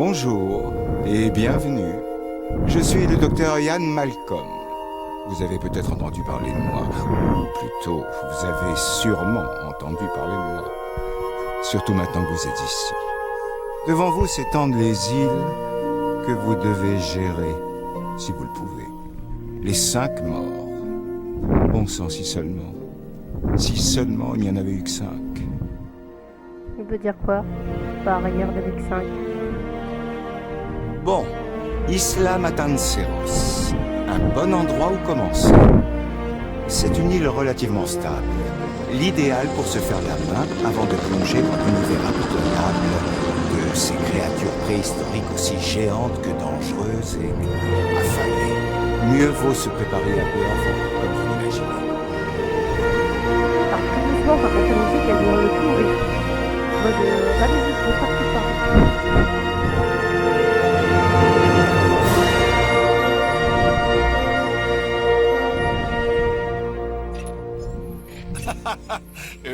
Bonjour et bienvenue. Je suis le docteur Ian Malcolm. Vous avez peut-être entendu parler de moi, ou plutôt, vous avez sûrement entendu parler de moi. Surtout maintenant que vous êtes ici. Devant vous s'étendent les îles que vous devez gérer, si vous le pouvez. Les 5 morts. Bon sang, si seulement. Si seulement il n'y en avait eu que 5. Il veut dire quoi? Par ailleurs avec 5. Bon, Isla Matanceros. Un bon endroit où commencer. C'est une île relativement stable. L'idéal pour se faire la main avant de plonger dans l'univers impitoyable de ces créatures préhistoriques aussi géantes que dangereuses et affamées. Mieux vaut se préparer un peu avant, comme vous l'imaginez. Alors tout doucement, quand la musique elle vient le courir. Moi je la musique, je pas plus tard.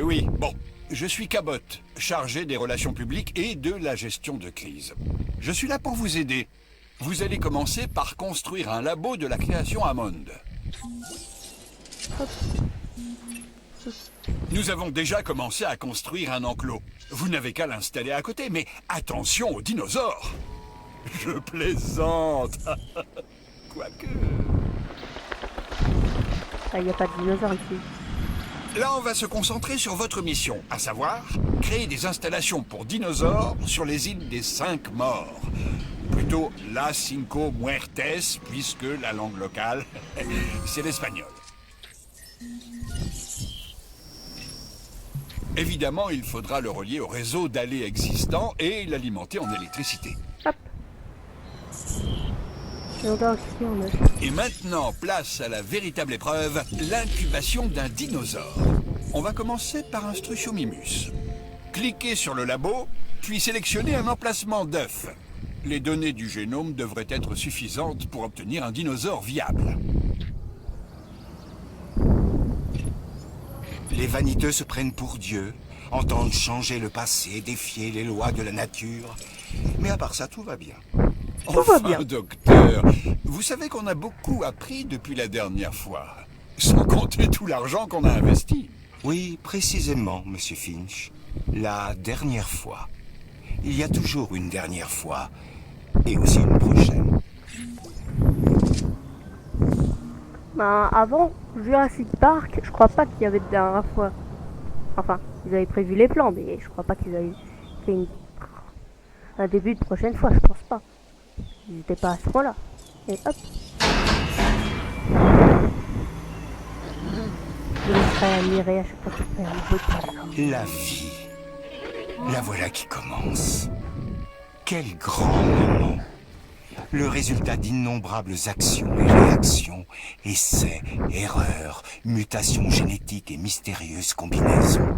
Oui, bon. Je suis Cabot, chargé des relations publiques et de la gestion de crise. Je suis là pour vous aider. Vous allez commencer par construire un labo de la création Hammond. Nous avons déjà commencé à construire un enclos. Vous n'avez qu'à l'installer à côté, mais attention aux dinosaures. Je plaisante. Quoique... Il n'y a pas de dinosaures ici. Là, on va se concentrer sur votre mission, à savoir créer des installations pour dinosaures sur les îles des 5 morts. Plutôt Las Cinco Muertes, puisque la langue locale, c'est l'espagnol. Évidemment, il faudra le relier au réseau d'allées existant et l'alimenter en électricité. Hop. Et maintenant, place à la véritable épreuve, l'incubation d'un dinosaure. On va commencer par un Struthiomimus. Cliquez sur le labo, puis sélectionnez un emplacement d'œuf. Les données du génome devraient être suffisantes pour obtenir un dinosaure viable. Les vaniteux se prennent pour Dieu, entendent changer le passé, défier les lois de la nature. Mais à part ça, tout va bien. Enfin, docteur, vous savez qu'on a beaucoup appris depuis la dernière fois. Sans compter tout l'argent qu'on a investi. Oui, précisément, Monsieur Finch. La dernière fois. Il y a toujours une dernière fois. Et aussi une prochaine. Ben, avant Jurassic Park, je crois pas qu'il y avait de dernière fois. Enfin, ils avaient prévu les plans, mais je crois pas qu'ils avaient fait un début de prochaine fois, je pense pas. Ils n'étaient pas à ce point-là. Et hop. Je me serais admiré à chaque fois qu'il fait un beau temps. La vie. La voilà qui commence. Quel grand moment. Le résultat d'innombrables actions et réactions, essais, erreurs, mutations génétiques et mystérieuses combinaisons.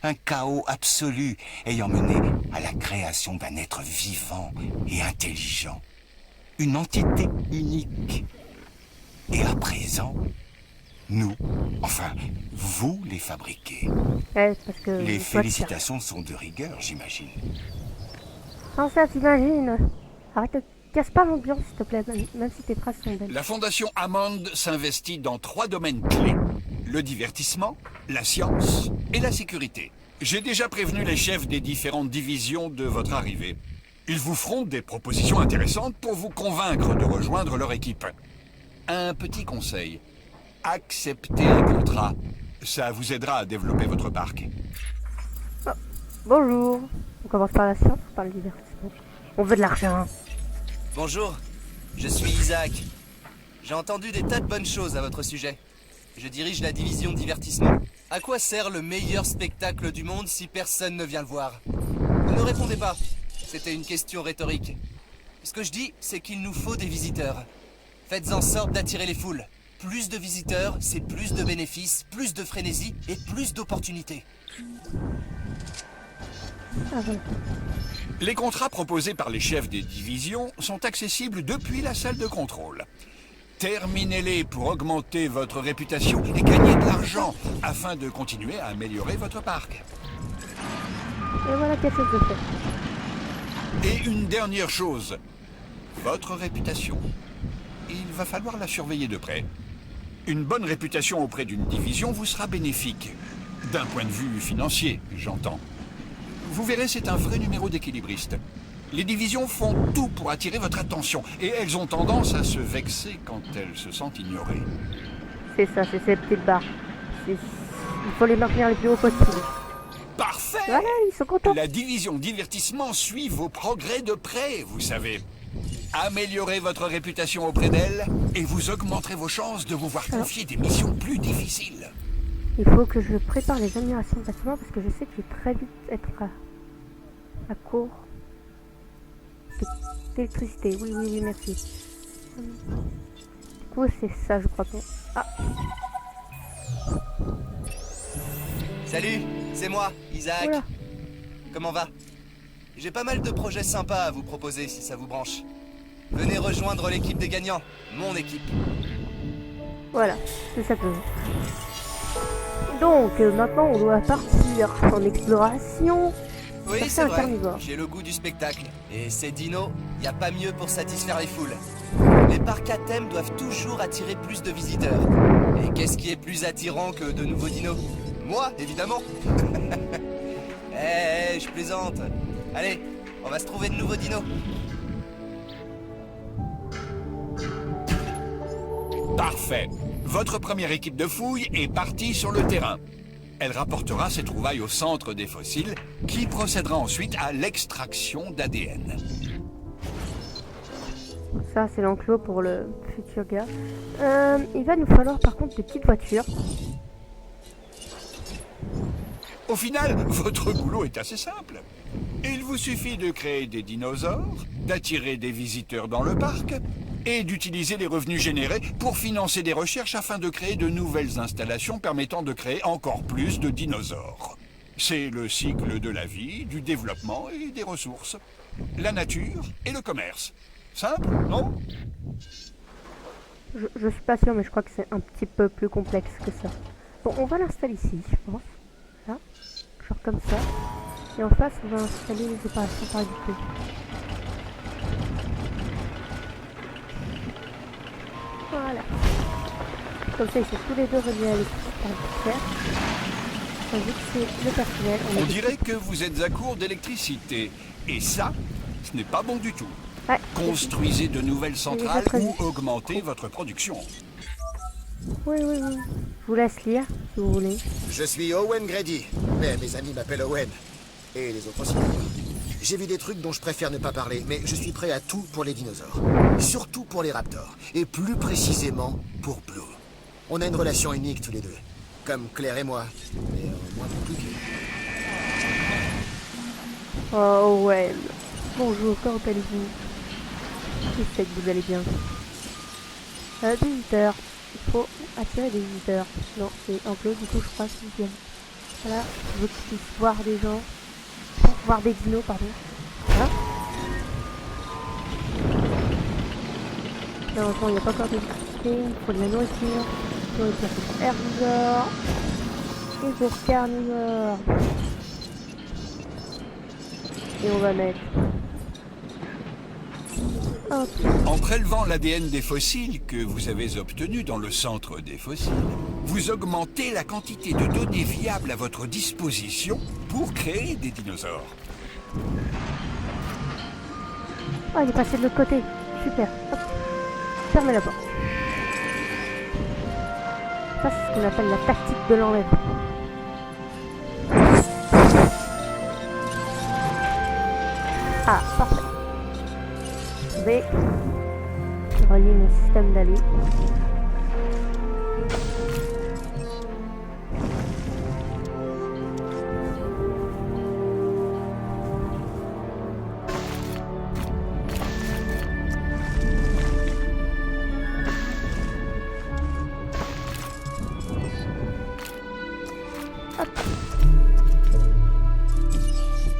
Un chaos absolu ayant mené à la création d'un être vivant et intelligent. Une entité unique. Et à présent, nous, enfin, vous les fabriquez. Ouais, parce que Les félicitations sont de rigueur, j'imagine. Non, ça, t'imagines. Arrête, casse pas l'ambiance, s'il te plaît, même si tes phrases sont belles. La Fondation Hammond s'investit dans 3 domaines clés. Le divertissement, la science et la sécurité. J'ai déjà prévenu les chefs des différentes divisions de votre arrivée. Ils vous feront des propositions intéressantes pour vous convaincre de rejoindre leur équipe. Un petit conseil. Acceptez un contrat. Ça vous aidera à développer votre parc. Oh, bonjour. On commence par la science ou par le divertissement? On veut de l'argent. Bonjour, je suis Isaac. J'ai entendu des tas de bonnes choses à votre sujet. Je dirige la division divertissement. À quoi sert le meilleur spectacle du monde si personne ne vient le voir? Ne répondez pas. C'était une question rhétorique. Ce que je dis, c'est qu'il nous faut des visiteurs. Faites en sorte d'attirer les foules. Plus de visiteurs, c'est plus de bénéfices, plus de frénésie et plus d'opportunités. Ah bon. Les contrats proposés par les chefs des divisions sont accessibles depuis la salle de contrôle. Terminez-les pour augmenter votre réputation et gagner de l'argent afin de continuer à améliorer votre parc. Et voilà quelque chose de fait. Et une dernière chose, votre réputation. Il va falloir la surveiller de près. Une bonne réputation auprès d'une division vous sera bénéfique. D'un point de vue financier, j'entends. Vous verrez, c'est un vrai numéro d'équilibriste. Les divisions font tout pour attirer votre attention, et elles ont tendance à se vexer quand elles se sentent ignorées. C'est ça, c'est ces petites barres. Il faut les maintenir le plus haut possible. Parfait! Voilà, ils sont contents. La division divertissement suit vos progrès de près, vous savez. Améliorez votre réputation auprès d'elle, et vous augmenterez vos chances de vous voir confier des missions plus difficiles. Il faut que je prépare les améliorations de bâtiment parce que je sais que je vais très vite être à court d'électricité. Oui, oui, oui, merci. Du coup, c'est ça, je crois. Ah, Salut, c'est moi, Isaac. voilà. Comment va? J'ai pas mal de projets sympas à vous proposer si ça vous branche. Venez rejoindre l'équipe des gagnants, mon équipe. Voilà, c'est ça que je veux. Donc, maintenant, on doit partir en exploration. Oui, Chercher c'est un vrai, carnivore. j'ai le goût du spectacle. Et ces dinos, y a pas mieux pour satisfaire les foules. Les parcs à thème doivent toujours attirer plus de visiteurs. Et qu'est-ce qui est plus attirant que de nouveaux dinos? Moi, évidemment. Je plaisante. Allez, on va se trouver de nouveaux dinos. Parfait. Votre première équipe de fouilles est partie sur le terrain. Elle rapportera ses trouvailles au centre des fossiles, qui procédera ensuite à l'extraction d'ADN. Ça, c'est l'enclos pour le futur gars. Il va nous falloir par contre des petites voitures. Au final, votre boulot est assez simple. Il vous suffit de créer des dinosaures, d'attirer des visiteurs dans le parc, et d'utiliser les revenus générés pour financer des recherches afin de créer de nouvelles installations permettant de créer encore plus de dinosaures. C'est le cycle de la vie, du développement et des ressources. La nature et le commerce. Simple, non? Je suis pas sûre, mais je crois que c'est un petit peu plus complexe que ça. Bon, on va l'installer ici, je pense. Là, genre comme ça. Et en face, on va installer les opérations par habitude. Voilà. Comme ça, ils sont tous les deux reliés à l'électricité arbitraire. Tandis que c'est le personnel. On dirait que vous êtes à court d'électricité. Et ça, ce n'est pas bon du tout. Ouais. Construisez de nouvelles centrales prévu. ou augmentez votre production. Oui, oui, oui. Je vous laisse lire, si vous voulez. Je suis Owen Grady, mais mes amis m'appellent Owen. Et les autres aussi. J'ai vu des trucs dont je préfère ne pas parler, mais je suis prêt à tout pour les dinosaures. Surtout pour les raptors. Et plus précisément pour Blue. On a une relation unique tous les deux. Comme Claire et moi. Mais moins compliquée. Oh, ouais. Bonjour, comment allez-vous? Je sais que vous allez bien. Des visiteurs. Il faut attirer des visiteurs. Non, c'est enclos, du coup, je crois qu'ils viennent. Voilà, je veux qu'ils puissent voir des gens. Voir des dinos, pardon. Voilà. Malheureusement, il n'y a pas encore d'électricité. Il faut de la nourriture. Nourriture pour herbivores. Et pour carnivores. Et on va mettre... Hop. En prélevant l'ADN des fossiles que vous avez obtenu dans le centre des fossiles, vous augmentez la quantité de données viables à votre disposition pour créer des dinosaures. Oh, il est passé de l'autre côté. Super. Hop. Fermez la porte. Ça, c'est ce qu'on appelle la tactique de l'enlèvement. Ah, parfait. Je vais relier mon système d'aller.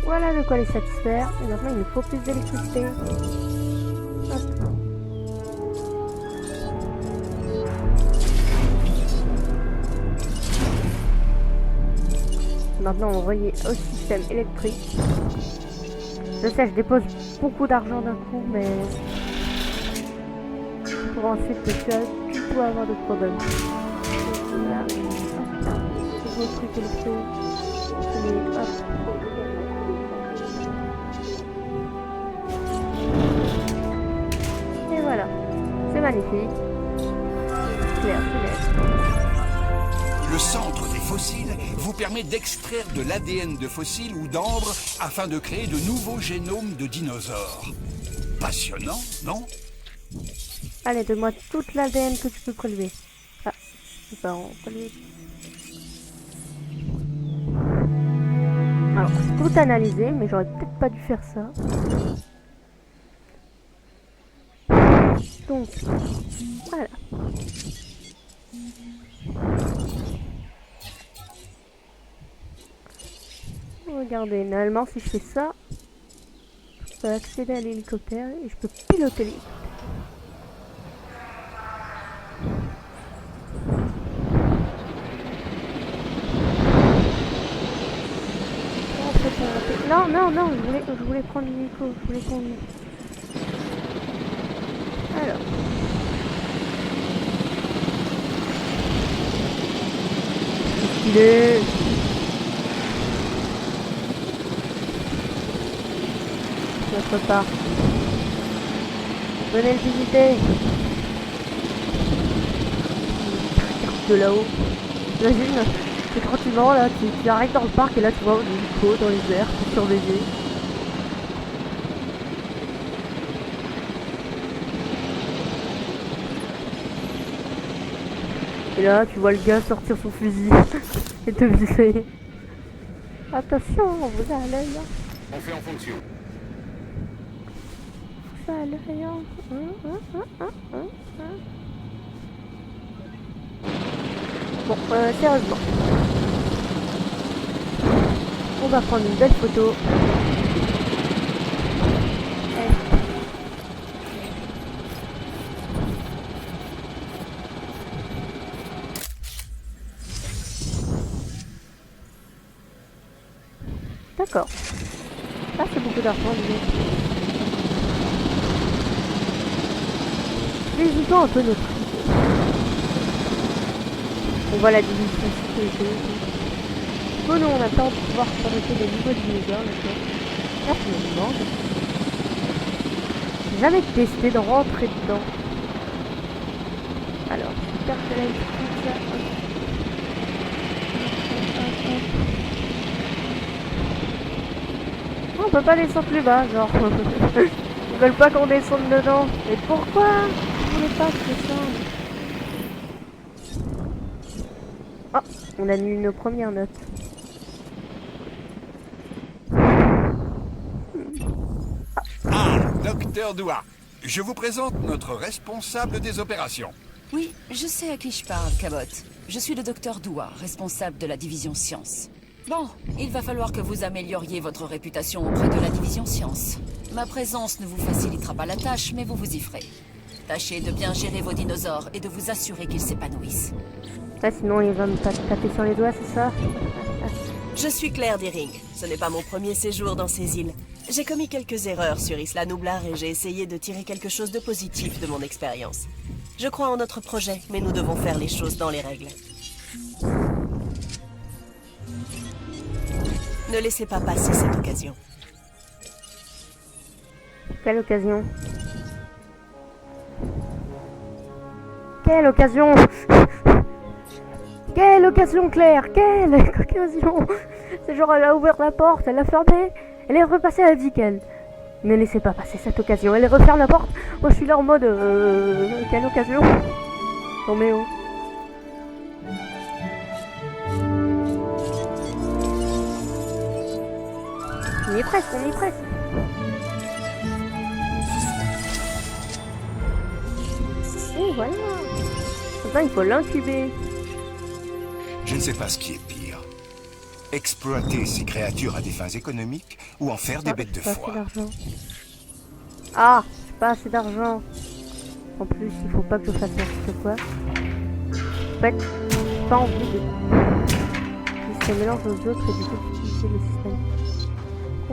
Voilà de quoi les satisfaire. Et maintenant, il nous faut plus d'électricité. Hop. Maintenant, on relie au système électrique. Je sais, je dépose beaucoup d'argent d'un coup, mais pour ensuite ne plus du tout avoir de problème. Voilà. Ce beau truc électro. Allez, hop. Et voilà. C'est magnifique. Clair, c'est net. Le centre des fossiles vous permet d'extraire de l'ADN de fossiles ou d'ambre afin de créer de nouveaux génomes de dinosaures. Passionnant, non? Allez, donne-moi toute l'ADN que tu peux prélever. Ah, je peux pas en prélever. Alors, tout analyser, mais j'aurais peut-être pas dû faire ça. Donc, voilà. Regardez, normalement, si je fais ça, je peux accéder à l'hélicoptère et je peux piloter l'hélicoptère. Non, non, non, je voulais prendre l'hélico, je voulais conduire. Alors. Stylé. Notre part. Venez le visiter. Regarde de là-haut. Imagine, c'est tranquillement là, tu arrives dans le parc et là tu vois l'hélico dans les airs pour surveiller. Et là tu vois le gars sortir son fusil et te viser. Attention, vous allez là. On fait en fonction. Ça allait rien. Bon, sérieusement. On va prendre une belle photo. D'accord. Ça c'est beaucoup d'argent, visitons un peu notre idée. On voit la division sécurité. Bon, nous on attend de pouvoir fabriquer des nouveaux dinosaures maintenant. Personnellement, j'ai jamais testé de rentrer dedans. Alors, super que là, on peut pas descendre plus bas, genre. Ils veulent pas qu'on descende dedans. Mais pourquoi? Je voulais pas que je descende. Oh, on a eu une première note. Ah, Docteur Doua, je vous présente notre responsable des opérations. Oui, je sais à qui je parle, Cabot. Je suis le docteur Doua, responsable de la division sciences. Bon, il va falloir que vous amélioriez votre réputation auprès de la division sciences. Ma présence ne vous facilitera pas la tâche, mais vous vous y ferez. Tâchez de bien gérer vos dinosaures et de vous assurer qu'ils s'épanouissent. Ah, sinon il va me taper sur les doigts, c'est ça? Je suis Claire Deering. Ce n'est pas mon premier séjour dans ces îles. J'ai commis quelques erreurs sur Isla Nublar et j'ai essayé de tirer quelque chose de positif de mon expérience. Je crois en notre projet, mais nous devons faire les choses dans les règles. Ne laissez pas passer cette occasion. Quelle occasion? Quelle occasion? Quelle occasion, Claire? Quelle occasion? C'est genre, elle a ouvert la porte, elle l'a fermée, elle est repassée, elle a dit qu'elle... Ne laissez pas passer cette occasion, elle referme la porte. Moi, je suis là en mode... quelle occasion? Non mais oh. On y est presque, on y est presque. Et voilà. Enfin, il faut l'incuber. Je ne sais pas ce qui est pire. Exploiter ces créatures à des fins économiques ou en faire des bêtes de foie. Ah, j'ai pas assez d'argent. En plus, il faut pas que je fasse n'importe quoi. En fait, j'ai pas envie de... Qui se mélange aux autres et du coup, utiliser le système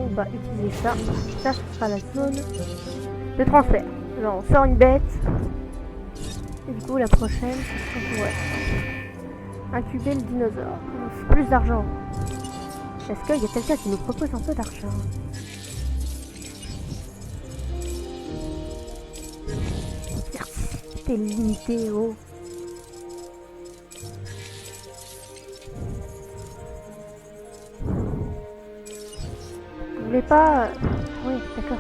on va utiliser ça. Ça, ce sera la zone de transfert. Alors, on sort une bête. Et du coup, la prochaine, ce sera pour incuber le dinosaure. Plus d'argent. Est-ce qu'il y a quelqu'un qui nous propose un peu d'argent? C'est limité, oh. Vous voulez pas... Oui, d'accord.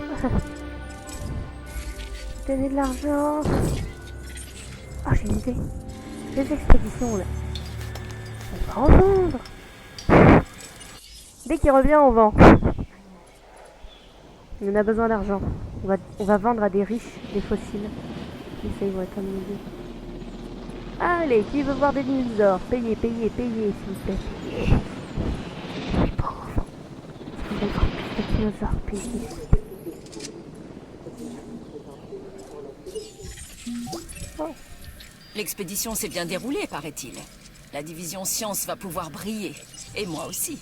Donner de l'argent. Ah, j'ai une idée. Les expéditions, là. On va en vendre. Dès qu'il revient, on vend. On a besoin d'argent. On va vendre à des riches des fossiles. Ça, ils vont être amusés. Allez, qui veut voir des dinosaures? Payez, payez, payez, s'il vous plaît. Payez. Les pauvres. Vous voulez voir plus de dinosaures? Payez. Oh. L'expédition s'est bien déroulée, paraît-il. La division science va pouvoir briller. Et moi aussi.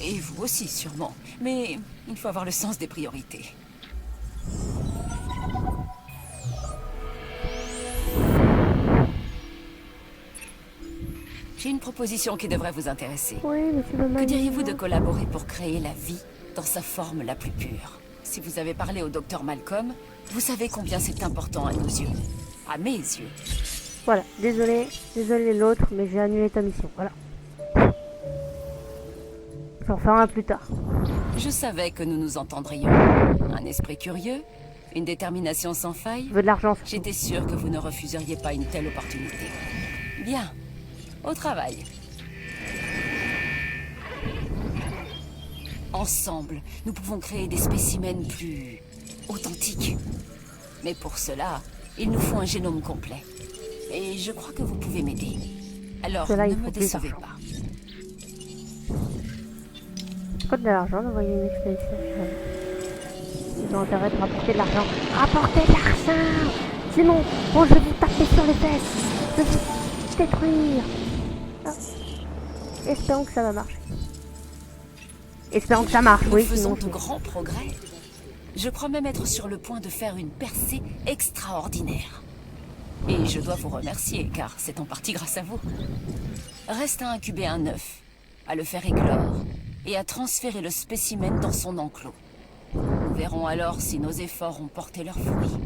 Et vous aussi, sûrement. Mais il faut avoir le sens des priorités. J'ai une proposition qui devrait vous intéresser. Oui, monsieur le Que diriez-vous de collaborer pour créer la vie dans sa forme la plus pure? Si vous avez parlé au docteur Malcolm, vous savez combien c'est important à nos yeux. À mes yeux. Voilà, désolé l'autre, mais j'ai annulé ta mission, voilà. J'en ferai un plus tard. Je savais que nous nous entendrions. Un esprit curieux, une détermination sans faille. Je veux de l'argent. J'étais sûre que vous ne refuseriez pas une telle opportunité. Bien, au travail. Ensemble, nous pouvons créer des spécimens plus authentiques. Mais pour cela, il nous faut un génome complet. Et je crois que vous pouvez m'aider. Alors, Cela, ne il me faut plus décevez d'argent. pas. Coûte de l'argent d'envoyer une expédition. Ils ont intérêt de rapporter de l'argent. Rapporter de l'argent! Sinon, bon, je vais vous taper sur les fesses. Je vais vous détruire. Ah. Espérons que ça va marcher. Espérons que ça marche, Nous oui. faisons Sinon, de grands progrès. Je crois même être sur le point de faire une percée extraordinaire. Et je dois vous remercier, car c'est en partie grâce à vous. Reste à incuber un œuf, à le faire éclore, et à transférer le spécimen dans son enclos. Nous verrons alors si nos efforts ont porté leurs fruits.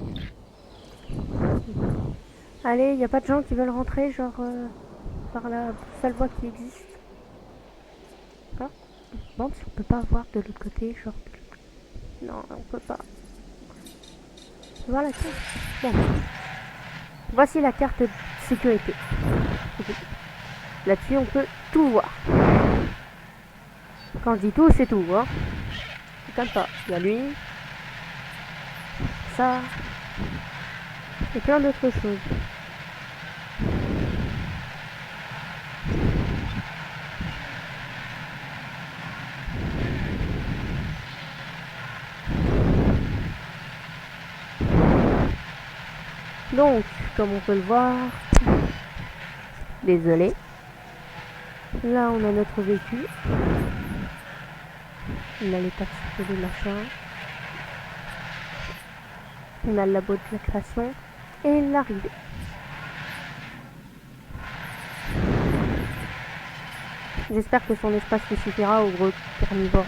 allez, y a pas de gens qui veulent rentrer, genre, par la seule voie qui existe. D'accord? Bon, si on peut pas voir de l'autre côté, genre... Non, on peut pas. Voilà la carte. Bon. Voici la carte de sécurité. Là-dessus, on peut tout voir. Quand je dis tout, c'est tout, hein. Comme pas. Il y a lui. Ça. Et plein d'autres choses. Donc, comme on peut le voir, désolé. Là, on a notre véhicule. On a les taxes de machin. On a le labo de la création et l'arrivée. J'espère que son espace lui suffira au gros carnivore.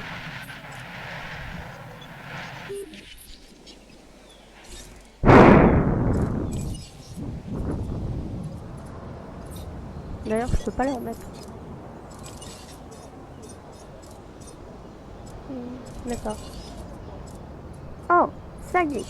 D'ailleurs, je peux pas les remettre. D'accord. Oh, ça y est.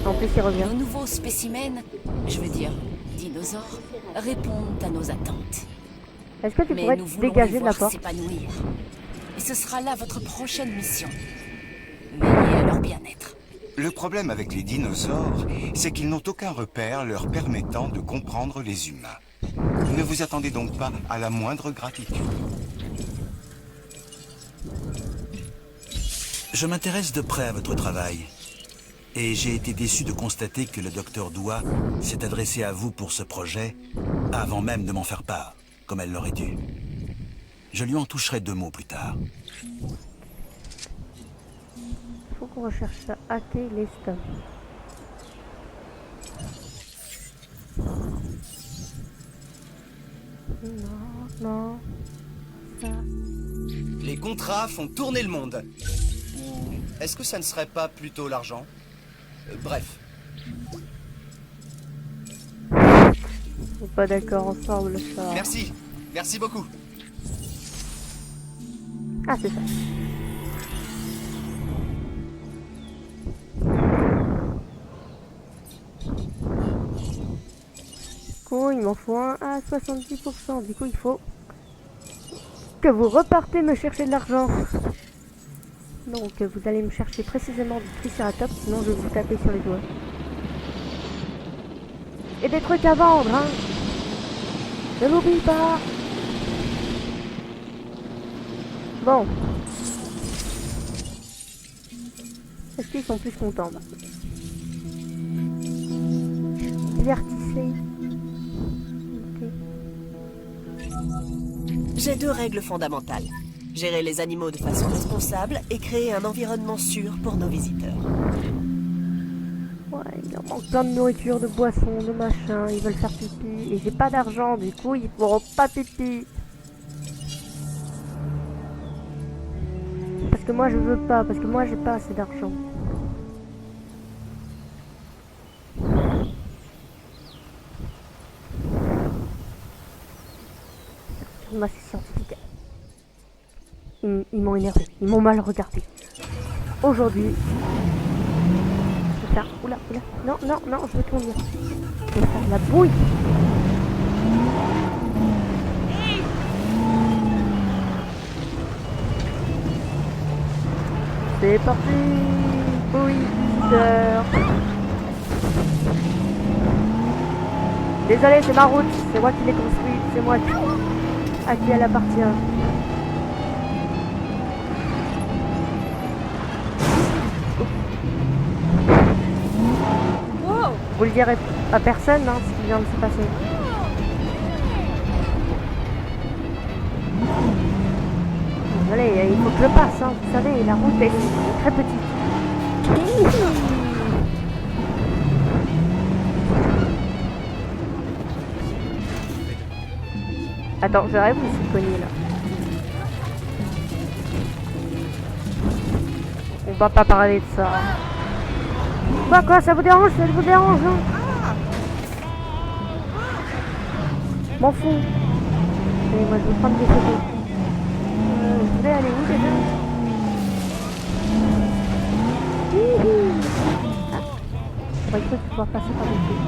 En plus, il revient. Nos nouveaux spécimens, je veux dire dinosaures, répondent à nos attentes. Est-ce que tu Mais pourrais nous te voulons dégager les de la voir porte? s'épanouir. Et ce sera là votre prochaine mission. Veillez à leur bien-être. Le problème avec les dinosaures, c'est qu'ils n'ont aucun repère leur permettant de comprendre les humains. Ne vous attendez donc pas à la moindre gratitude. Je m'intéresse de près à votre travail. Et j'ai été déçu de constater que le docteur Doua s'est adressé à vous pour ce projet avant même de m'en faire part, comme elle l'aurait dû. Je lui en toucherai 2 mots plus tard. Faut qu'on recherche ça. Hacker les stocks. Non. Ça. Les contrats font tourner le monde. Ou est-ce que ça ne serait pas plutôt l'argent? Bref. On est pas d'accord ensemble, ça. Merci beaucoup. Ah, c'est ça. Cool, il m'en faut un à 70%. Du coup, il faut que vous repartez me chercher de l'argent. Donc, vous allez me chercher précisément du Triceratops, sinon je vais vous taper sur les doigts. Et des trucs à vendre, hein. Ne l'oublie pas. Bon. Est-ce qu'ils sont plus contents là? Divertissez. Ok. J'ai 2 règles fondamentales. Gérer les animaux de façon responsable et créer un environnement sûr pour nos visiteurs. Ouais, il leur manque plein de nourriture, de boissons, de machin. Ils veulent faire pipi. Et j'ai pas d'argent, du coup, ils feront pas pipi. Parce que moi, je veux pas. Parce que moi, j'ai pas assez d'argent. Moi, c'est scientifique. Ils m'ont énervé. Ils m'ont mal regardé. Aujourd'hui, je vais faire... Oula. Non, je veux conduire. Je vais faire de la bouille. C'est parti. Bouille, visiteur. Désolé, c'est ma route. C'est moi qui l'ai construite. C'est moi à qui elle appartient. Vous le direz à personne, hein, ce qui vient de se passer. Désolé, il faut que je passe, hein. Vous savez, la route est très petite. Attends, j'arrive ou je suis cogné là? On va pas parler de ça. Quoi, ça vous dérange, hein? M'en fous. Allez, moi je vais prendre des photos. Je voulais aller où déjà? Ah, on va essayer de pouvoir passer par dessus.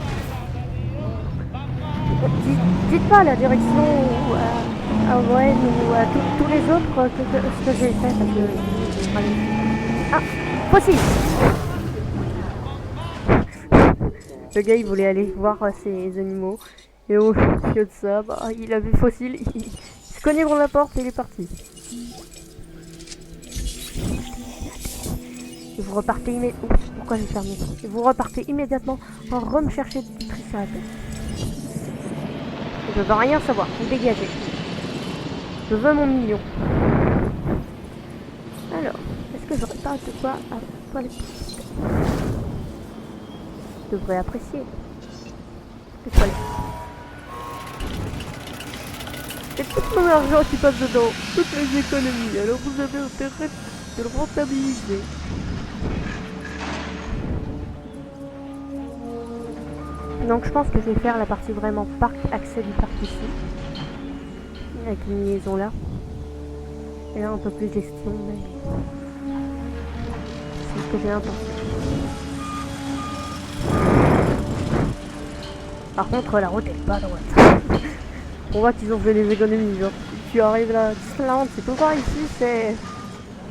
Dites pas la direction à Owen ou à tous les autres ce que j'ai fait parce que... Ah, fossile. Le gars il voulait aller voir ses animaux et au lieu de ça, bah, il a vu fossile, il se cognait contre la porte et il est parti. Et vous repartez immédiatement. Pourquoi j'ai fermé? Et vous repartez immédiatement en me chercher du Triceratops. Je veux rien savoir, vous dégagez. Je veux mon million. Alors, est-ce que j'aurais pas de quoi à toilette? Je devrais apprécier. Les toilettes. Et tout mon argent qui passe dedans, toutes les économies, alors vous avez intérêt de le rentabiliser. Donc je pense que je vais faire la partie vraiment parc, accès du parc ici. Avec une liaison là. Et là un peu plus gestion, mais... c'est ce que j'ai intenté. Par contre la route est pas droite. On voit qu'ils ont fait des économies, genre. Tu arrives là, Disneyland, c'est tout par ici, c'est...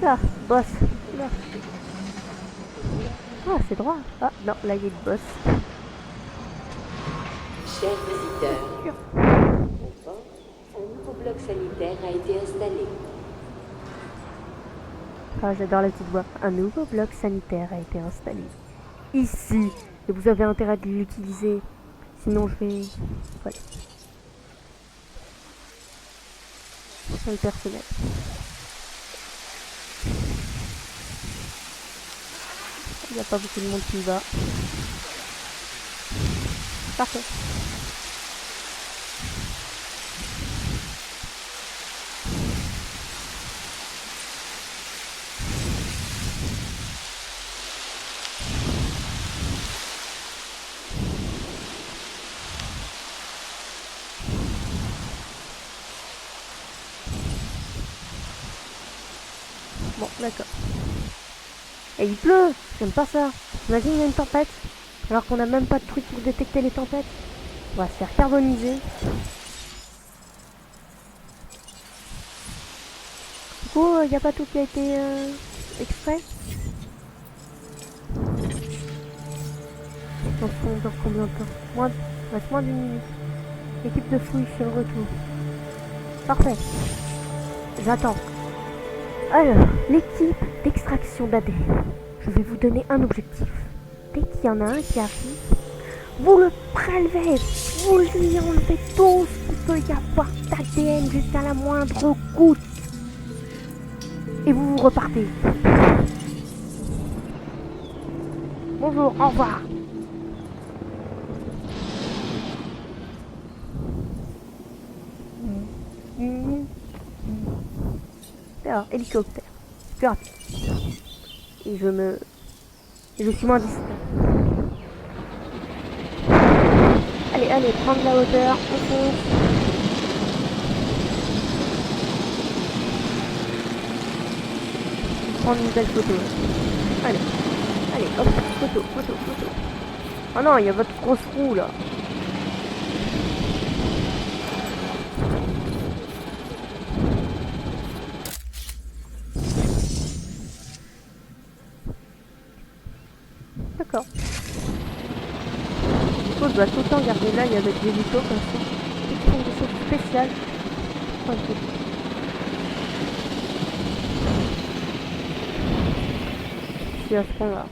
Là, boss. Là. Ah, c'est droit. Ah, non, là il y a le boss. Chers visiteurs, bloc sanitaire a été installé. Ah, j'adore la petite voix. Un nouveau bloc sanitaire a été installé. Ici. Et vous avez intérêt de l'utiliser. Sinon, je vais... Voilà. C'est le personnel. Il n'y a pas beaucoup de monde qui y va. Parfait. Bon, d'accord. Et il pleut. J'aime pas ça. Imagine, il y a une tempête. Alors qu'on n'a même pas de truc pour détecter les tempêtes. On va se faire carboniser. Du coup, il n'y a pas tout qui a été extrait. On dans combien de temps? Reste moins d'une minute. Équipe de fouille sur le retour. Parfait. J'attends. Alors, l'équipe d'extraction d'ADN. Je vais vous donner un objectif. Dès qu'il y en a un qui arrive, vous le prélevez, vous lui enlevez tout ce qu'il peut y avoir d'ADN jusqu'à la moindre goutte. Et vous repartez. Bonjour, au revoir. Alors, hélicoptère. Plus rapide. Et je suis moins distant. Allez, prendre la hauteur, on fonce. Prendre une belle photo. Allez, hop, photo. Oh non, il y a votre grosse roue là. D'accord. Je dois tout le temps garder l'œil avec des hélicos comme ça. Ils font des choses spéciales. Okay. C'est à ce point-là.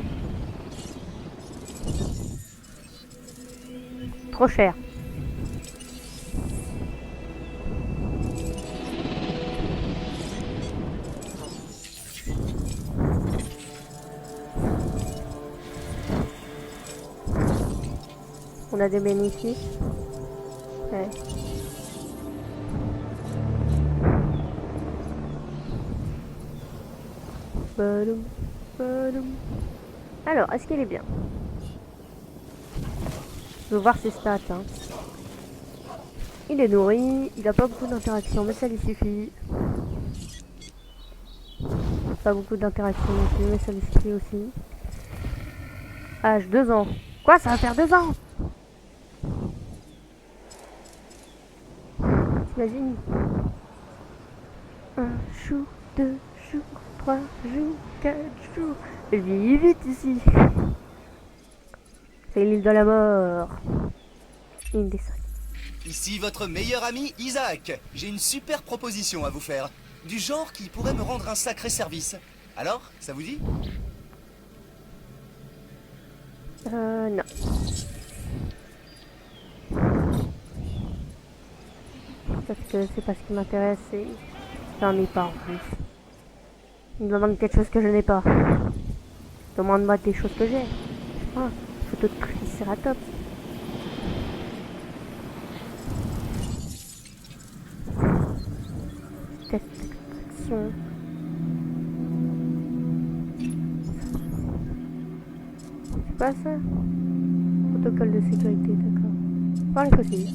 Trop cher. On a des bénéfices. Ouais. Alors, est-ce qu'il est bien? Je veux voir ses stats. Hein. Il est nourri, il a pas beaucoup d'interactions, mais ça lui suffit. Pas beaucoup d'interactions non plus, mais ça lui suffit aussi. Âge 2 ans. Quoi, ça va faire 2 ans? T'imagines? 1 jour, 2 jours, 3 jours, 4 jours. Je vis vite ici. C'est l'île de la mort. Une des 5. Ici votre meilleur ami, Isaac. J'ai une super proposition à vous faire. Du genre qui pourrait me rendre un sacré service. Alors, ça vous dit? Non. Parce que c'est pas ce qui m'intéresse, et j'en ai pas en plus. Il me demande quelque chose que je n'ai pas. Demande-moi des choses que j'ai. Je sais pas, photo de Triceratops. Test d'extraction. C'est pas ça? Protocole de sécurité, d'accord. Parlez possible.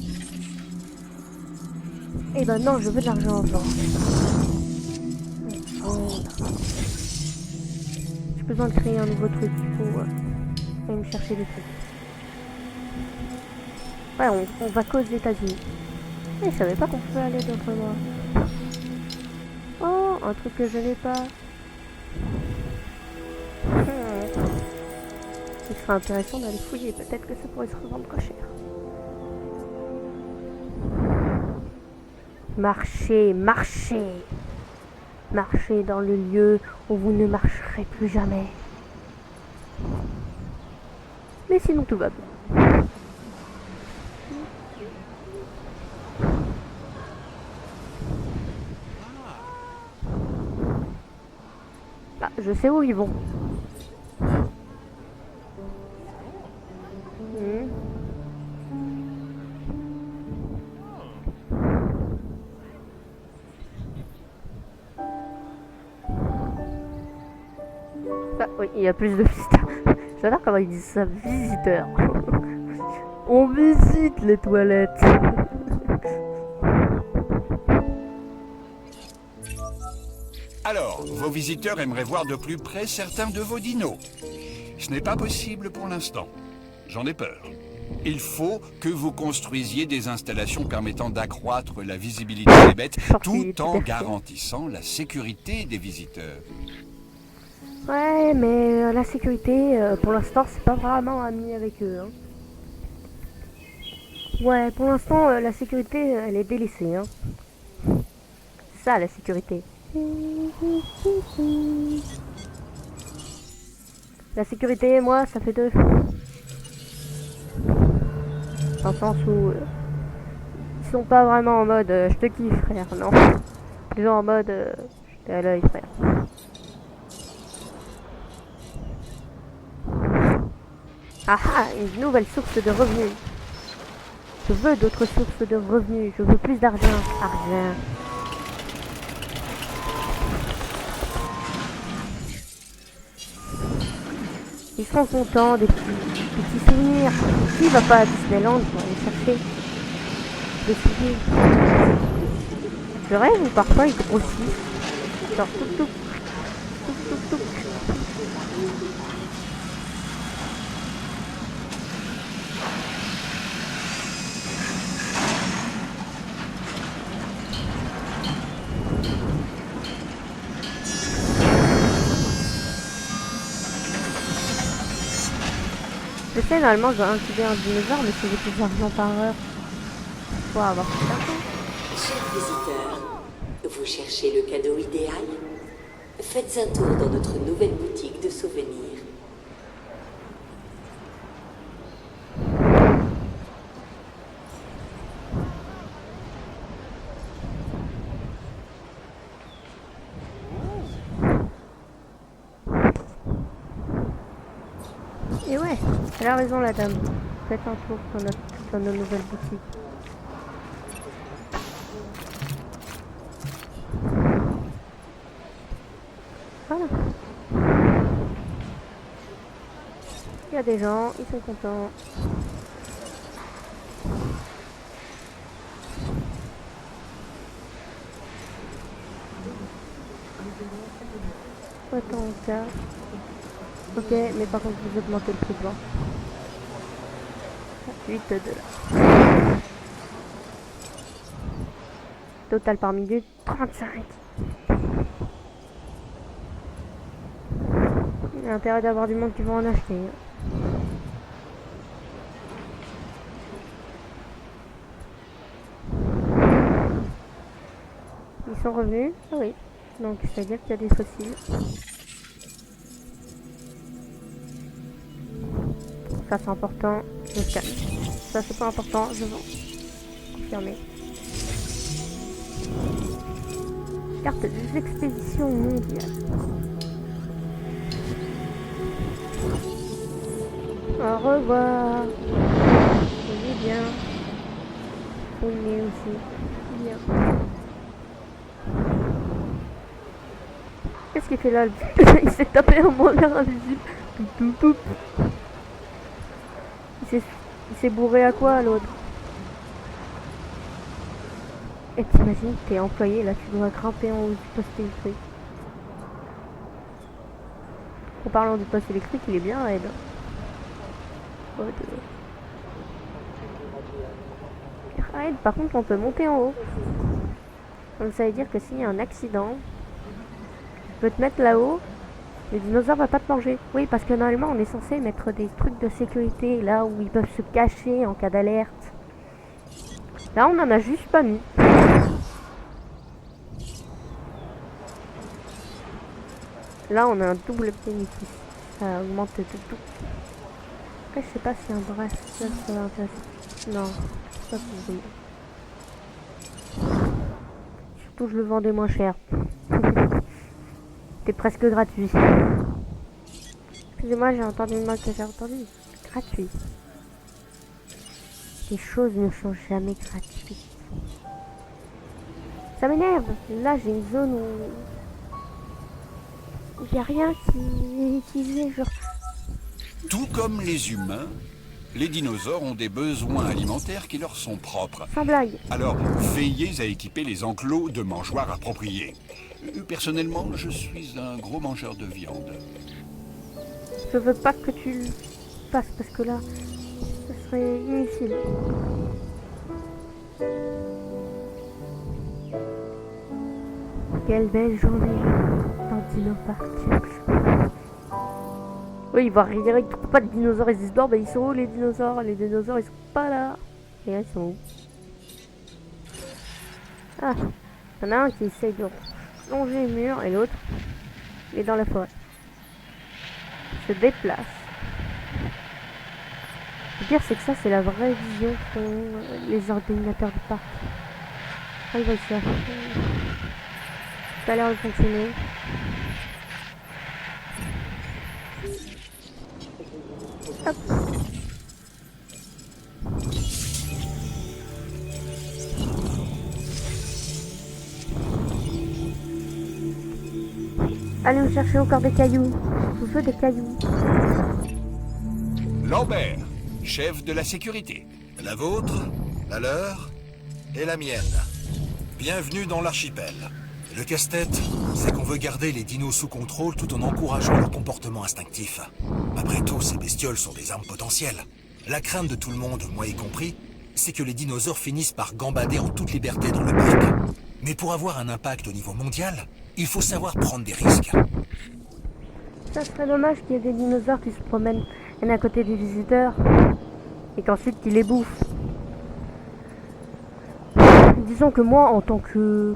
Eh ben non, je veux de l'argent encore. Oh. J'ai besoin de créer un nouveau truc pour aller me chercher des trucs. Ouais, on va qu'aux États-Unis. Et je savais pas qu'on pouvait aller d'autre part. Oh, un truc que je n'ai pas. Il serait intéressant d'aller fouiller. Peut-être que ça pourrait se revendre pas cher. Marchez, marchez. Marchez dans le lieu où vous ne marcherez plus jamais. Mais sinon tout va bien. Ah, je sais où ils vont. Ah oui, il y a plus de visiteurs. J'adore comment ils disent ça, visiteurs. On visite les toilettes. Alors, vos visiteurs aimeraient voir de plus près certains de vos dinos. Ce n'est pas possible pour l'instant. J'en ai peur. Il faut que vous construisiez des installations permettant d'accroître la visibilité des bêtes tout en garantissant la sécurité des visiteurs. Ouais, mais la sécurité, pour l'instant, c'est pas vraiment ami avec eux. Hein. Ouais, pour l'instant, la sécurité, elle est délaissée. Hein. C'est ça, la sécurité. La sécurité, moi, ça fait deux. Dans le sens où ils sont pas vraiment en mode je te kiffe, frère, non. Plutôt en mode je t'ai à l'œil, frère. Ah ah, une nouvelle source de revenus. Je veux d'autres sources de revenus. Je veux plus d'argent. Argent. Ils seront contents des petits souvenirs. Qui va pas à Disneyland pour aller chercher des souvenirs? Je rêve ou parfois ils grossissent. Genre tout tout. Tout tout tout. Je sais, normalement, je dois incuber un dinosaure, mais c'est plus d'argent par heure. Pour avoir tout ça. Chers visiteurs, vous cherchez le cadeau idéal? Faites un tour dans notre nouvelle boutique de souvenirs. Et ouais, elle a raison la dame. Faites un tour sur nos nouvelles boutiques. Voilà. Il y a des gens, ils sont contents. Attends, ça. Ok, mais par contre, vous augmentez le prix de vente. 8 $. Total par minute, 35. Il y a intérêt d'avoir du monde qui va en acheter. Ils sont revenus? Ah oui. Donc, c'est-à-dire qu'il y a des fossiles. Ça c'est important, je scanne. Ça c'est pas important, je vends. Confirmé. Carte des expéditions mondiales. Au revoir. Soyez bien. Fouillez aussi. Bien. Qu'est-ce qu'il fait là? Il s'est tapé un monstre invisible. Tout, tout, tout. Il s'est bourré à quoi l'autre? Et t'imagines, t'es employé là, tu dois grimper en haut du poste électrique. En parlant du poste électrique, il est bien raide. Raide, par contre, on peut monter en haut. Donc ça veut dire que s'il y a un accident, tu peux te mettre là-haut. Le dinosaure va pas te manger. Oui, parce que normalement, on est censé mettre des trucs de sécurité là où ils peuvent se cacher en cas d'alerte. Là, on en a juste pas mis. Là, on a un double bénéfice. Ça augmente de tout. Après, je sais pas si un bracelet, ça va intéresser. Non, c'est pas pour vous. Surtout, je le vendais moins cher. C'était presque gratuit. Excusez-moi, j'ai entendu le mot que j'ai entendu. Gratuit. Les choses ne sont jamais gratuites. Ça m'énerve. Là, j'ai une zone où il n'y a rien qui est utilisé, genre. Tout comme les humains, les dinosaures ont des besoins alimentaires qui leur sont propres. Sans blague. Alors, veillez à équiper les enclos de mangeoires appropriés. Personnellement, je suis un gros mangeur de viande. Je veux pas que tu le fasses parce que là, ce serait inutile. Quelle belle journée dans Dino Park. Oui, ils vont rire, ils trouvent pas de dinosaures, ils se disent non, ils sont où les dinosaures? Les dinosaures, ils sont pas là. Et là, ils sont où? Ah, il y en a un qui essaye de longer le mur et l'autre est dans la forêt. Se déplace. Le pire, c'est que ça, c'est la vraie vision qu'ont les ordinateurs du parc. Ah, il va ça. Ça a l'air de fonctionner. Hop. Allez me chercher encore des cailloux. Je veux des cailloux. Lambert, chef de la sécurité. La vôtre, la leur et la mienne. Bienvenue dans l'archipel. Le casse-tête, c'est qu'on veut garder les dinos sous contrôle tout en encourageant leur comportement instinctif. Après tout, ces bestioles sont des armes potentielles. La crainte de tout le monde, moi y compris, c'est que les dinosaures finissent par gambader en toute liberté dans le parc. Mais pour avoir un impact au niveau mondial, il faut savoir prendre des risques. Ça serait dommage qu'il y ait des dinosaures qui se promènent à côté des visiteurs et qu'ensuite ils les bouffent. Disons que moi, en tant que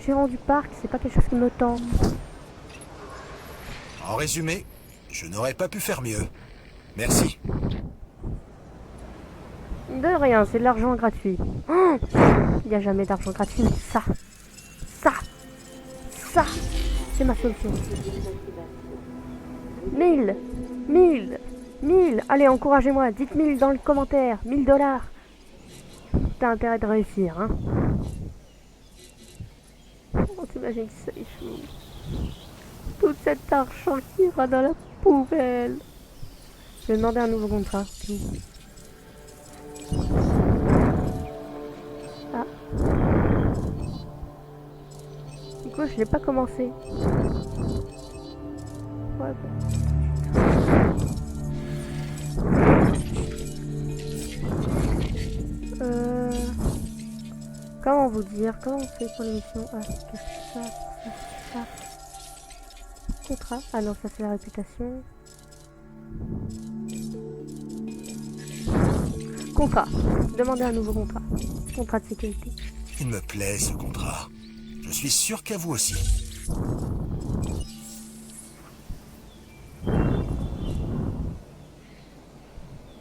gérant du parc, c'est pas quelque chose qui me tente. En résumé, je n'aurais pas pu faire mieux. Merci. De rien, c'est de l'argent gratuit. Il n'y a jamais d'argent gratuit, mais ça, c'est ma solution. 1000, allez, encouragez-moi, dites 1000 dans le commentaire, 1000 $. T'as intérêt de réussir, hein. Oh, t'imagines que ça échoue. Tout cet argent qui ira dans la poubelle. Je vais demander un nouveau contrat. Ah. Du coup, je l'ai pas commencé. Ouais, bon. Comment vous dire? Comment on fait pour l'émission? Ah, ça. Contrat. Ah non, ça c'est la réputation. Contrat. Demandez un nouveau contrat. Contrat de sécurité. Il me plaît ce contrat. Je suis sûr qu'à vous aussi.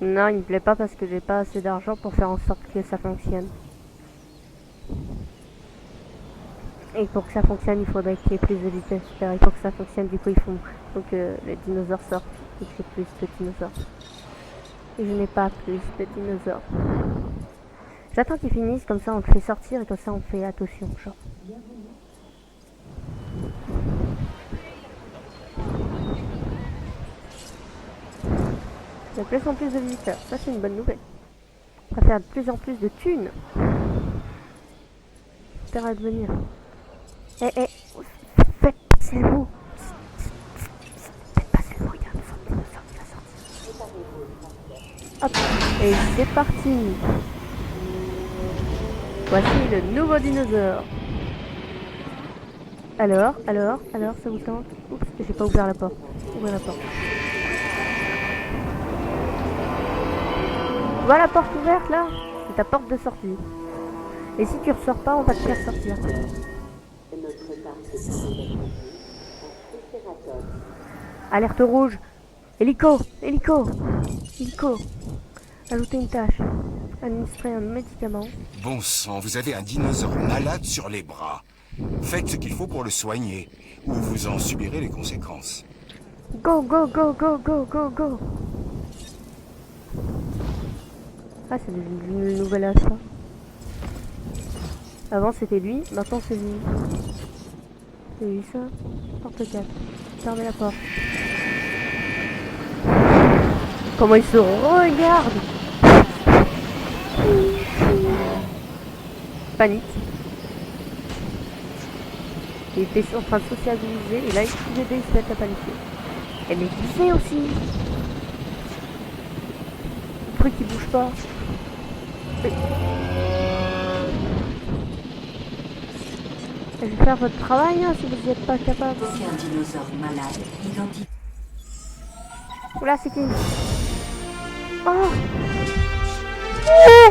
Non, il me plaît pas parce que j'ai pas assez d'argent pour faire en sorte que ça fonctionne. Et pour que ça fonctionne, il faudrait qu'il y ait plus de vitesse. Il faut que ça fonctionne, du coup il faut que les dinosaures sortent et que j'ai plus de dinosaures. Et je n'ai pas plus de dinosaures. J'attends qu'ils finissent, comme ça on le fait sortir et comme ça on fait attention, genre. Il y a de plus en plus de visiteurs, ça c'est une bonne nouvelle. On va faire de plus en plus de thunes. J'espère à devenir. Faites passer le mot. Faites passer le mot, il y a un dinosaure qui va sortir. Hop, et c'est parti. Voici le nouveau dinosaure. Alors, ça vous tente? Oups, j'ai pas ouvert la porte. Ouvrez la porte. Vois la porte ouverte là? C'est ta porte de sortie. Et si tu ressors pas, on va te faire sortir. Notre parc est Triceratops. Alerte rouge. Hélico. Hélico. Hélico. Ajouter une tâche. Administrer un médicament. Bon sang, vous avez un dinosaure malade sur les bras. Faites ce qu'il faut pour le soigner, ou vous en subirez les conséquences. Go, go, go, go, go, go, go. Ah, c'est une nouvelle as, ça. Avant, c'était lui. Maintenant, c'est lui. C'est lui, ça. Porte 4. Fermez la porte. Comment il se regarde. Panique. Il était en train de sociabiliser et là il se met à paniquer. Et mais glissez aussi. Le truc qui bouge pas. Je vais faire votre travail hein, si vous n'êtes pas capable. Aucun dinosaure malade identifié. Oula, c'est qui? Oh, oh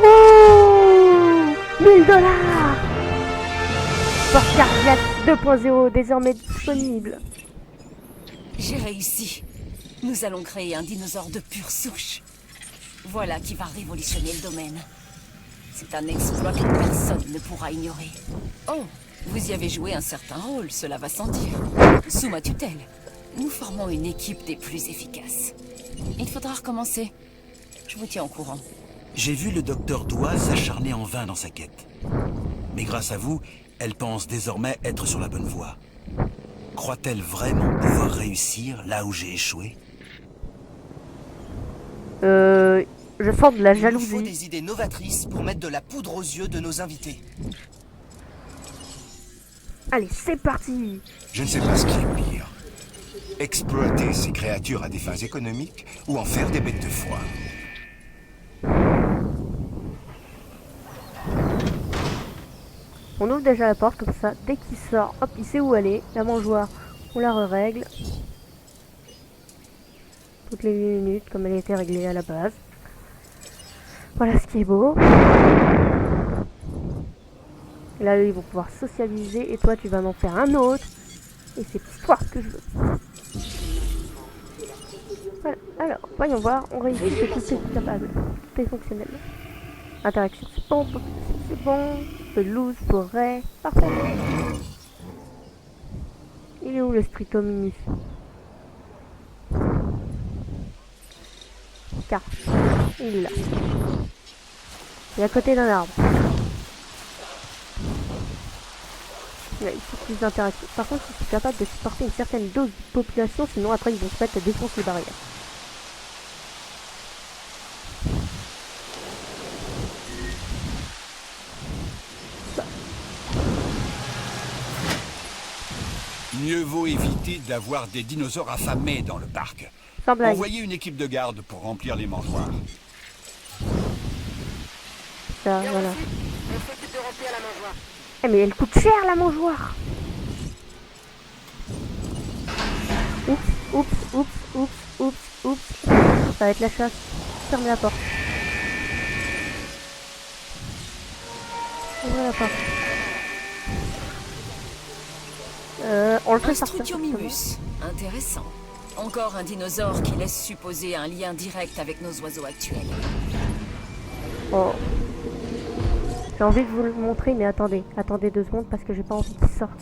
1000 $. Force cardiaque 2.0 désormais disponible. J'ai réussi. Nous allons créer un dinosaure de pure souche. Voilà qui va révolutionner le domaine. C'est un exploit que personne ne pourra ignorer. Oh, vous y avez joué un certain rôle, cela va sans dire. Sous ma tutelle, nous formons une équipe des plus efficaces. Il faudra recommencer. Je vous tiens au courant. J'ai vu le docteur Doua s'acharner en vain dans sa quête. Mais grâce à vous, elle pense désormais être sur la bonne voie. Croit-elle vraiment pouvoir réussir là où j'ai échoué? Je sens de la Il nous faut jalousie. des idées novatrices pour mettre de la poudre aux yeux de nos invités. Allez, c'est parti. Je ne sais pas ce qui est pire. Exploiter ces créatures à des fins économiques ou en faire des bêtes de foire. On ouvre déjà la porte comme ça. Dès qu'il sort, hop, il sait où aller. La mangeoire, on la règle. Toutes les 8 minutes, comme elle était réglée à la base. Voilà ce qui est beau. Et là, eux, ils vont pouvoir socialiser. Et toi, tu vas m'en faire un autre. Et c'est toi que je veux. Voilà. Alors, voyons voir. On réussit, c'est tout est capable. Tout est fonctionnel. Interaction, c'est bon. C'est bon. Pelouse, forêt. Parfait. Il est où le strictominus? Car il est là. Il est à côté d'un arbre. Là, il faut plus d'interactions. Par contre, ils sont capables de supporter une certaine dose de population, sinon après ils vont se mettre à défoncer les barrières. Mieux vaut éviter d'avoir des dinosaures affamés dans le parc. Sans blague. Envoyez une équipe de garde pour remplir les mangeoires. Ça, voilà. Eh mais elle coûte cher la mangeoire. Oups, oups, oups, oups, oups, oups. Ça va être la chasse. Fermez la porte. Ouvrez la porte. On le fait Un sortir. Struthiomimus. Intéressant. Encore un dinosaure qui laisse supposer un lien direct avec nos oiseaux actuels. Oh. J'ai envie de vous le montrer, mais attendez. Attendez 2 secondes parce que j'ai pas envie qu'il sorte.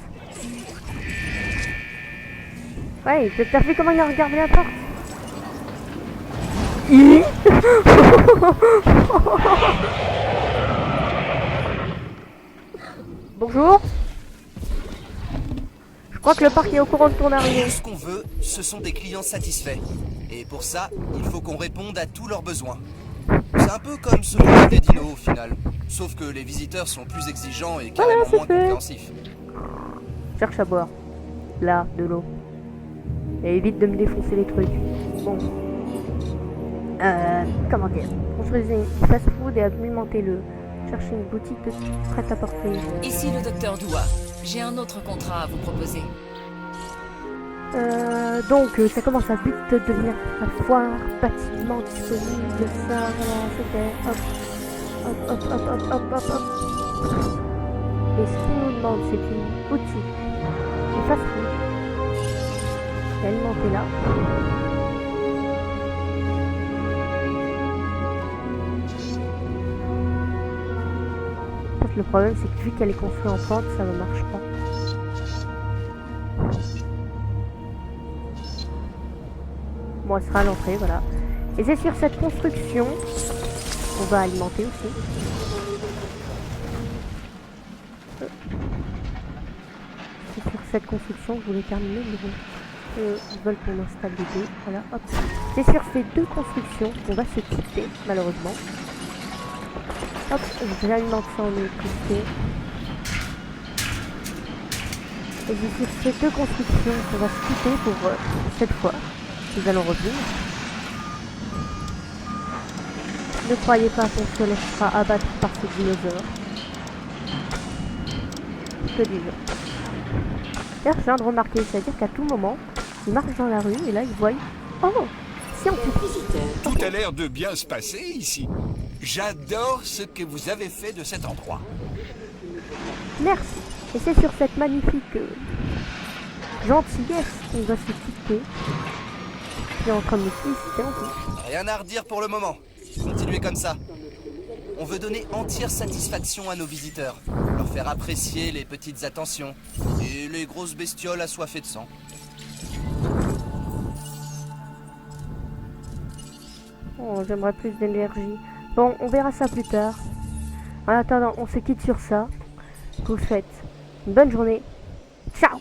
Ouais, t'as vu comment il a regardé la porte? Bonjour. Je crois que le parc est au courant de ton arrivée. Tout ce qu'on veut, ce sont des clients satisfaits. Et pour ça, il faut qu'on réponde à tous leurs besoins. C'est un peu comme s'occuper des dinos au final. Sauf que les visiteurs sont plus exigeants et carrément c'est moins fait. compréhensifs. Cherche à boire. Là, de l'eau. Et évite de me défoncer les trucs. Bon. Comment dire? Construisez une fast-food et alimentez-le. Cherchez une boutique de prêt-à-porter. Ici le docteur Doua. J'ai un autre contrat à vous proposer. Donc, ça commence à vite devenir la foire, bâtiment disponible, ça, voilà, c'était hop, hop, hop, hop, hop, hop, hop, hop. Et ce qu'il nous demande, c'est une boutique, une fast-food, est alimenté là. En fait, le problème, c'est que vu qu'elle est construite en pente, ça ne marche pas. Bon, elle sera à l'entrée, voilà. Et c'est sur cette construction qu'on va alimenter aussi. C'est sur cette construction que je voulais terminer, mais bon, ils veulent qu'on installe les deux. Voilà, hop. C'est sur ces deux constructions qu'on va se quitter, malheureusement. Hop, je vais alimenter ça en électricité. Et c'est sur ces deux constructions qu'on va se quitter pour cette fois. Nous allons revenir. Ne croyez pas qu'on se laissera abattre par ces dinosaures. Que dis-je? D'ailleurs, je viens de remarquer, c'est-à-dire qu'à tout moment, ils marchent dans la rue et là, ils voient... Oh, scientifique! Tout a l'air de bien se passer ici. J'adore ce que vous avez fait de cet endroit. Merci. Et c'est sur cette magnifique gentillesse qu'on va se quitter. Je suis en train de me féliciter en plus. Rien à redire pour le moment. Continuez comme ça. On veut donner entière satisfaction à nos visiteurs. Leur faire apprécier les petites attentions et les grosses bestioles assoiffées de sang. Oh, j'aimerais plus d'énergie. Bon, on verra ça plus tard. En attendant, on se quitte sur ça. Je vous souhaite une bonne journée. Ciao!